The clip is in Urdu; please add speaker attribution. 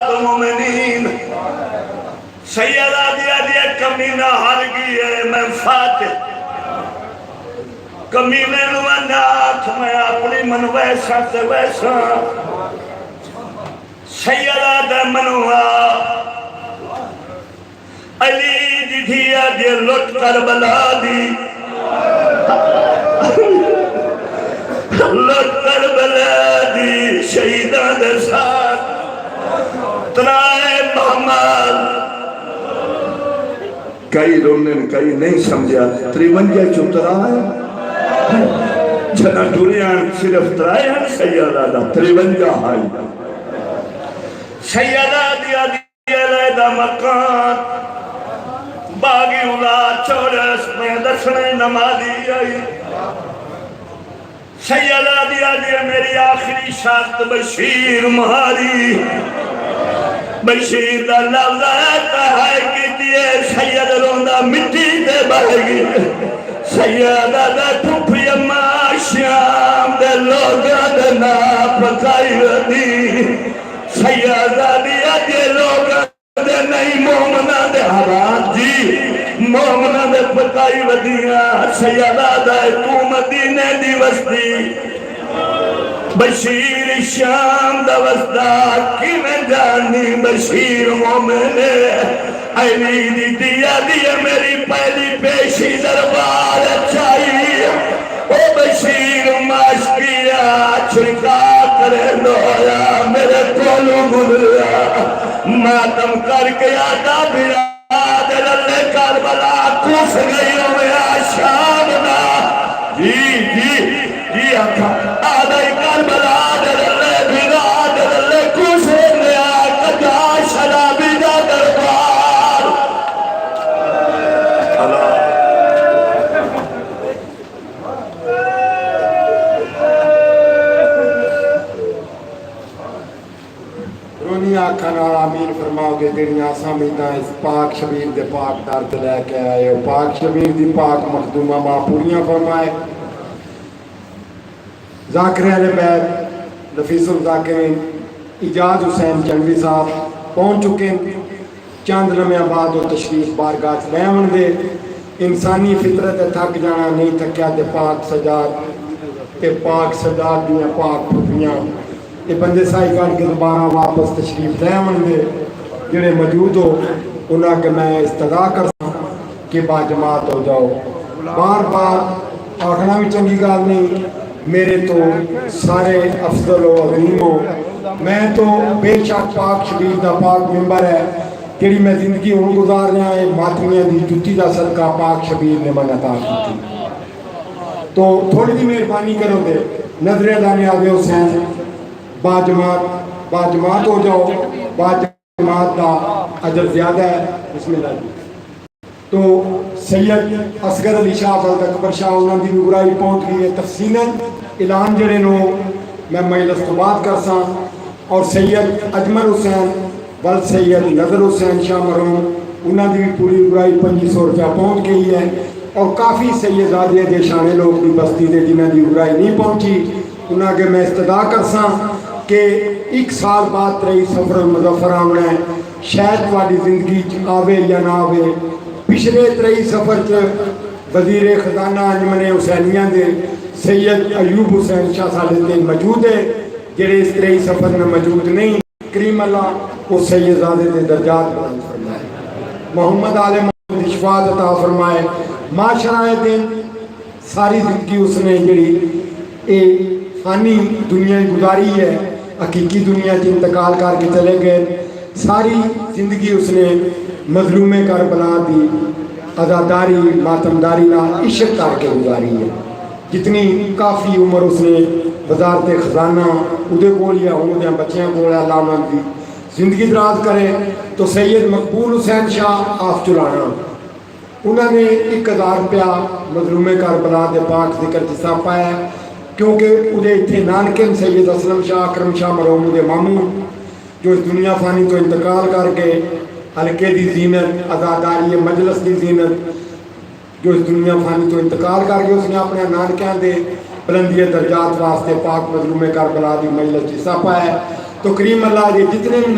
Speaker 1: مومنین سیدہ دیا کمینہ ہر گئی میں فاتح کمینے نوانات میں اپنی من ویسا تے ویسا سیدہ دے منوا علی دی دیا دی لٹ کربلا دی لٹ کربلا دی شہیدہ دے ساتھ ترائے محمد کئی رونن کئی نہیں سمجھا تریونجہ چترائے جنا دنیان صرف ترائے ہیں سیدہ دا تریونجہ آئی سیدہ دیا لیدہ مکان باغی اولاد چورس میں دسنے نمازی آئی سیدہ دیا میری آخری شاخت بشیر مہاری بشیر دا لفظ آتا ہے کہ دیئے سید روندہ مٹی دے بھائی سیدہ دا ٹھوپی اماں شام دے لوگا دے نا پکائی ودی سیدہ دیا دے لوگا دے نہیں مومنہ دے حرات جی مومنہ دے پکائی ودیاں سیدہ دا تو مدینے دی وستی بشیر شام دا وسطہ کی میں جانی بشیر مومن علی دی دیا میری پہلی پیشی دربار چاہیے او بشیر ماشکیا چھڑکا کرے دویا میرے کولو گزریا ماتم کر کے آتا براد للے کربلا کس گئی ہویا شام دا جی آکھا آدھائی کربلا للے براد للے کس گیا کجا شرابی دا دربار
Speaker 2: رونی آکھا نارا امین فرماؤ گے دنیا سامیدہ اس پاک شبیر دے پاک درد لے کے آئے پاک شبیر دی پاک مخدومہ ماں پوریاں فرمائے ذاکر اہل بیت نفیس الذاکرین ایجاد حسین چنوی صاحب پہنچ چکے چاند لمحہ بعد و تشریف بارگاہ لے آن دے انسانی فطرت تھک جانا نہیں تھکیا تے پاک سجاد تے پاک سجاد دیاں پاک پھوپیاں یہ بندے سائی کار کے دوبارہ واپس تشریف لے آن دے جنہیں موجود ہو انہاں کہ میں استدا کر سکتا کہ با جماعت ہو جاؤ بار بار آخنا بھی چنگی گال نہیں میرے تو سارے افضل و عظیم ہو میں تو بے شک پاک شبیر دا پاک ممبر ہے کیڑی میں زندگی ہوں گزار رہا ہے ماتمیاں دی جتی دا صدقہ پاک شبیر نے من عطا کی تو تھوڑی دی مہربانی کرو دے نظر ادانے آگے حسین با جماعت ہو جاؤ با جماعت دا اجر زیادہ ہے بسم اللہ جی تو سید اصغر علی شاہ فضل اکبر شاہ انہوں دی نگرائی پہنچ گئی ہے تفصیلاً اعلان جڑے نو میں مجلس تو بات کر ساں اور سید اجمل حسین ول سید نظر حسین شاہ مرحوم انہوں دی بھی پوری نگرائی 2500 روپیہ پہنچ گئی ہے اور کافی سیدادے دے شانے لوگ دی بستی دے جنہوں دی نگرائی نہیں پہنچی انہوں کے میں استدا کر ساں کہ ایک سال بعد رہی سفر مظفر آمنا ہے شاید والی زندگی آوے یا نہ آوے پچھلے ترئی سفر وزیر خزانہ انجمن حسینیاں دے سید ایوب حسین شاہ صالح موجود ہے جڑے اس ترئی سفر میں موجود نہیں کریم اللہ وہ سید زادے دے درجات بلند فرمائے محمد آل محمد شفاعت عطا فرمائے معاشرہ دن ساری زندگی اس نے جڑی فانی دنیا گزاری ہے حقیقی دنیا کی انتقال کر کے چلے گئے ساری زندگی اس نے مظلوم کربلا دی عزاداری ماتمداری نہ عشق کر کے گزاری ہے جتنی کافی عمر اس نے وزارت خزانہ ادھے کول یا ہوں بچیاں کول اللہ انہوں کی زندگی دراز کرے تو سید مقبول حسین شاہ آف چلانا انہوں نے 1000 روپیہ مظلوم کربلا دے پاک ذکر جسا پایا کیونکہ ادھے اتھے نانکن سید اسلم شاہ اکرم شاہ مرحوم ادھے مامون جو اس دنیا فانی تو انتقال کر کے حلقے دی زینت عزاداری مجلس دی زینت جو اس دنیا فانی تو انتقال کر کے اس نے اپنے نانکیاں دے بلندی درجات واسطے پاک مظلوم کربلا دی مجلس حصہ پایا ہے تو کریم اللہ دے جتنے بھی